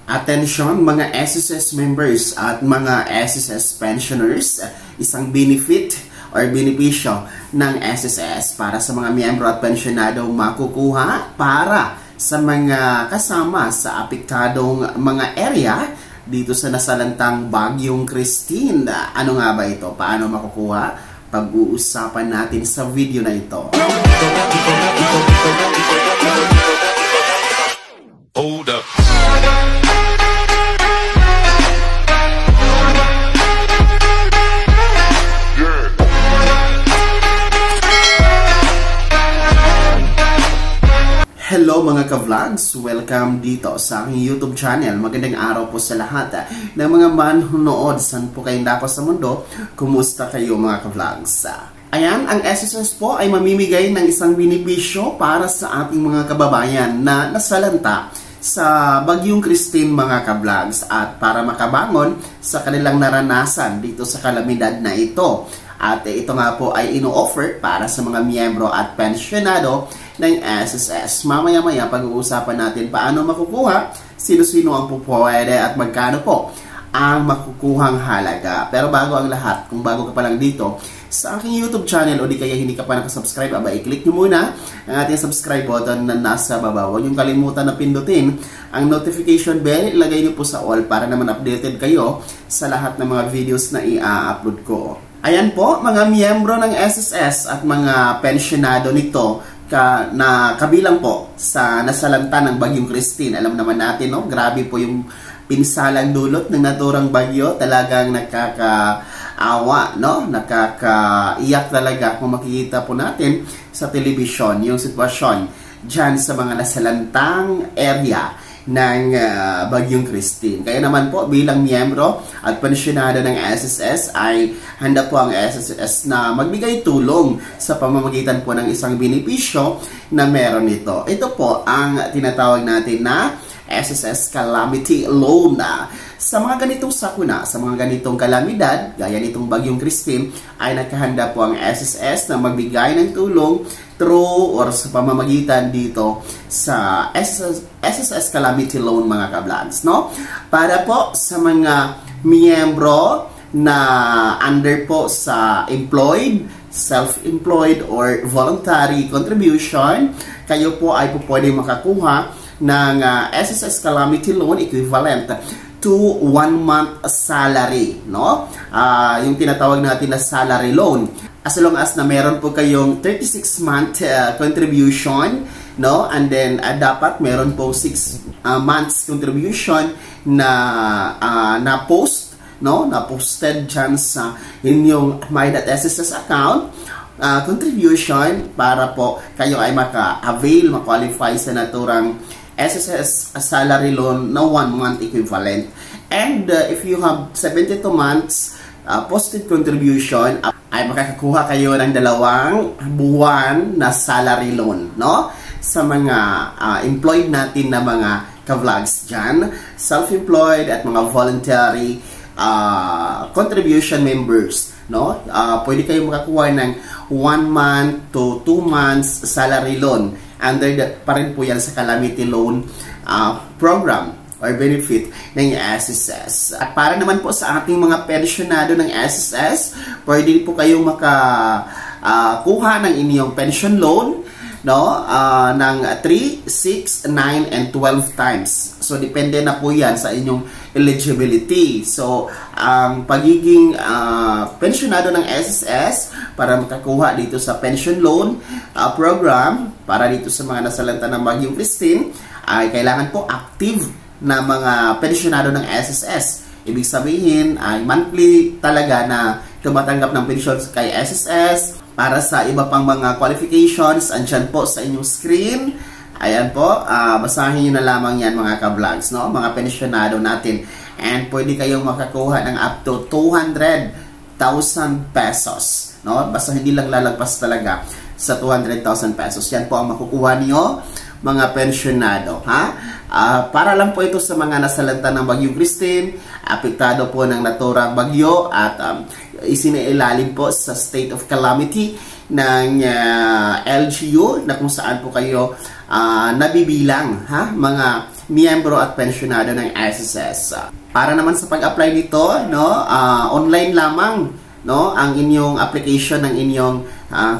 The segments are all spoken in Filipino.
Attention mga SSS members at mga SSS pensioners, isang benefit or benepisyo ng SSS para sa mga miyembro at pensionado makukuha para sa mga kasama sa apektadong mga area dito sa nasalantang Bagyong Christine. Ano nga ba ito? Paano makukuha? Pag-uusapan natin sa video na ito. Hold up. Hello mga ka-vlogs! Welcome dito sa aking YouTube channel. Magandang araw po sa lahat ng mga manonood. Saan po kayo dako sa mundo? Kumusta kayo mga ka-vlogs? Ayan, ang SSS po ay mamimigay ng isang benepisyo para sa ating mga kababayan na nasalanta sa Bagyong Christine mga ka-vlogs at para makabangon sa kanilang naranasan dito sa kalamidad na ito. At ito nga po ay ino-offer para sa mga miyembro at pensyonado ng SSS. Mamaya-maya pag-uusapan natin paano makukuha, sino-sino ang pupwede at magkano po ang makukuhang halaga. Pero bago ang lahat, kung bago ka pa lang dito sa aking YouTube channel o di kaya hindi ka pa nakasubscribe, i-click nyo muna ang ating subscribe button na nasa baba. Huwag nyo kalimutan na pindutin ang notification bell. Ilagay nyo po sa all para naman updated kayo sa lahat ng mga videos na i-upload ko. Ayan po, mga miyembro ng SSS at mga pensyonado nito na kabilang po sa nasalanta ng Bagyong Christine. Alam naman natin, no? Grabe po yung pinsalang dulot ng naturang bagyo. Talagang nakakaawa, no? Nakakaiyak talaga kung makikita po natin sa telebisyon yung sitwasyon dyan sa mga nasalantang area ng Bagyong Christine. Kaya naman po bilang miyembro at pensyonado ng SSS ay handa po ang SSS na magbigay tulong sa pamamagitan po ng isang benepisyo na meron ito. Ito po ang tinatawag natin na SSS Calamity Loan. Sa mga ganitong sakuna, sa mga ganitong kalamidad, gaya nitong Bagyong Christine, ay nakahanda po ang SSS na magbigay ng tulong through or sa pamamagitan dito sa SSS Calamity Loan mga ka-vlogs, no? Para po sa mga miyembro na under po sa employed, self-employed or voluntary contribution, kayo po ay po pwede makakuha ng SSS Calamity Loan equivalent to 1 month salary, no? Yung tinatawag natin na salary loan. As long as na meron po kayong 36-month contribution, no? And then dapat meron po 6 months contribution na post, no? Na posted dyan sa inyong My.SSS account contribution para po kayo ay maka-avail, ma-qualify sa naturang SSS salary loan na 1 month equivalent. And if you have 72 months posted contribution, ay makakakuha kayo ng 2 buwan na salary loan, no? Sa mga employed natin na mga ka-vlogs dyan, self-employed at mga voluntary contribution members, no? Pwede kayo makakuha ng 1 month to 2 months salary loan. Under pa rin po yan sa Calamity Loan program or benefit ng SSS. At para naman po sa ating mga pensyonado ng SSS, pwede po kayong makakuha ng inyong pension loan, no? Ng 3, 6, 9, and 12 times. So, depende na po yan sa inyong eligibility. So, ang pagiging pensyonado ng SSS para makakuha dito sa pension loan program, para dito sa mga nasalanta ng Bagyong Christine, ay kailangan po active na mga pensyonado ng SSS. Ibig sabihin ay monthly talaga na tumatanggap ng pensyon kay SSS. Para sa iba pang mga qualifications, andyan po sa inyong screen. Ayan po, basahin nyo na lamang yan mga ka-vlogs, no? Mga pensyonado natin. And pwede kayong makakuha ng up to 200,000 pesos, no? Basta hindi lang lalagpas talaga sa 200,000 pesos. Yan po ang makukuha niyo mga pensyonado, ha? Para lang po ito sa mga nasalanta ng Bagyong Christine, apektado po ng naturang bagyo at isinailalim po sa state of calamity ng LGU na kung saan po kayo nabibilang, ha? Mga miyembro at pensyonado ng SSS. Para naman sa pag-apply nito, no, online lamang, no, ang inyong application ng inyong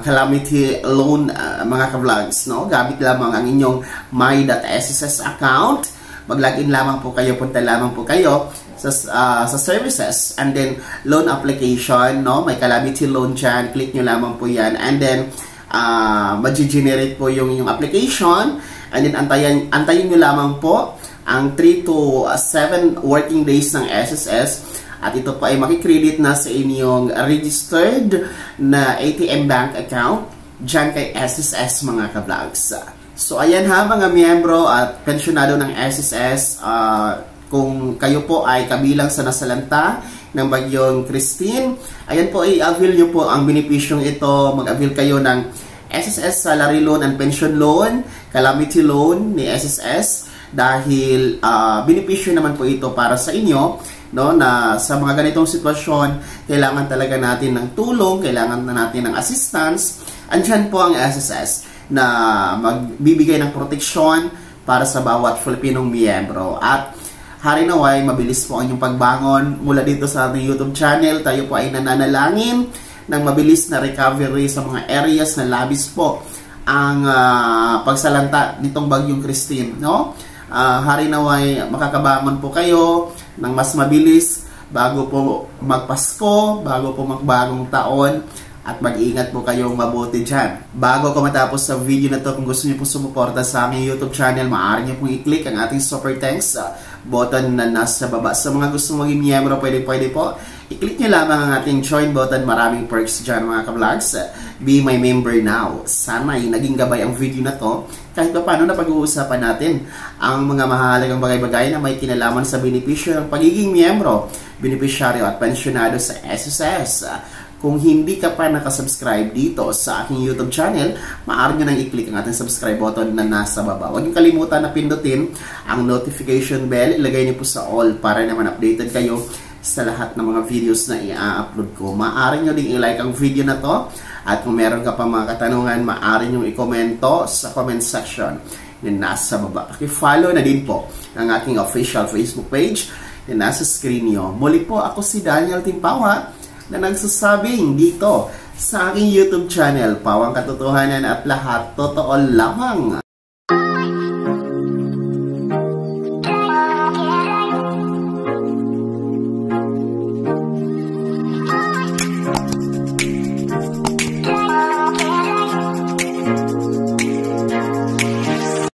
calamity loan, mga ka-vlogs, no. Gamit lamang ang inyong my.sss account. Mag-login lamang po kayo, punta lamang po kayo sa services, and then loan application, no, may calamity loan dyan, click nyo lamang po yan, and then mag-generate po yung inyong application, and then antayin nyo lamang po ang 3 to 7 working days ng SSS, at ito po ay makikredit na sa inyong registered na ATM bank account dyan kay SSS, mga ka-vlogs. So ayan ha, mga miyembro at pensyonado ng SSS, kung kayo po ay kabilang sa nasalanta ng bagyong Christine, ayan po, i-avail nyo po ang benepisyong ito. Mag-avail kayo ng SSS Salary Loan and Pension Loan, Calamity Loan ni SSS, dahil benepisyo naman po ito para sa inyo, no, na sa mga ganitong sitwasyon, kailangan talaga natin ng tulong, kailangan na natin ng assistance. Andyan po ang SSS na magbibigay ng proteksyon para sa bawat Filipinong miyembro. At hari naway, mabilis po ang inyong pagbangon mula dito sa ating YouTube channel. Tayo po ay nananalangin ng mabilis na recovery sa mga areas na labis po ang pagsalanta nitong bagyong Christine, no? Hari naway, makakabangon po kayo ng mas mabilis bago po magpasko, bago po magbagong taon. At mag-iingat po kayong mabuti dyan. Bago ko matapos sa video na to, kung gusto niyo po sumuporta sa aking YouTube channel, maaari niyo pong i-click ang ating super thanks button na nasa baba. Sa mga gusto maging miyembro, pwede po. I-click niyo lamang ang ating join button. Maraming perks dyan, mga ka-vlogs. Be my member now. Sana'y naging gabay ang video na to. Kahit pa paano na pag-uusapan natin ang mga mahalagang bagay-bagay na may kinalaman sa benepisyo ng pagiging miyembro, benepisyaryo at pensyonado sa SSS. Kung hindi ka pa nakasubscribe dito sa aking YouTube channel, maaari nyo nang i-click ang ating subscribe button na nasa baba. Huwag nyo kalimutan na pindutin ang notification bell. Ilagay nyo po sa all para naman updated kayo sa lahat ng mga videos na i-upload ko. Maaari nyo ding i-like ang video na to. At kung meron ka pa mga katanungan, maaari nyo i-komento sa comment section na nasa baba. Paki-follow na din po ang aking official Facebook page na nasa screen nyo. Muli po, ako si Daniel Timpawa, na nagsasabing dito sa aking YouTube channel, Pawang Katotohanan at lahat totoo lamang.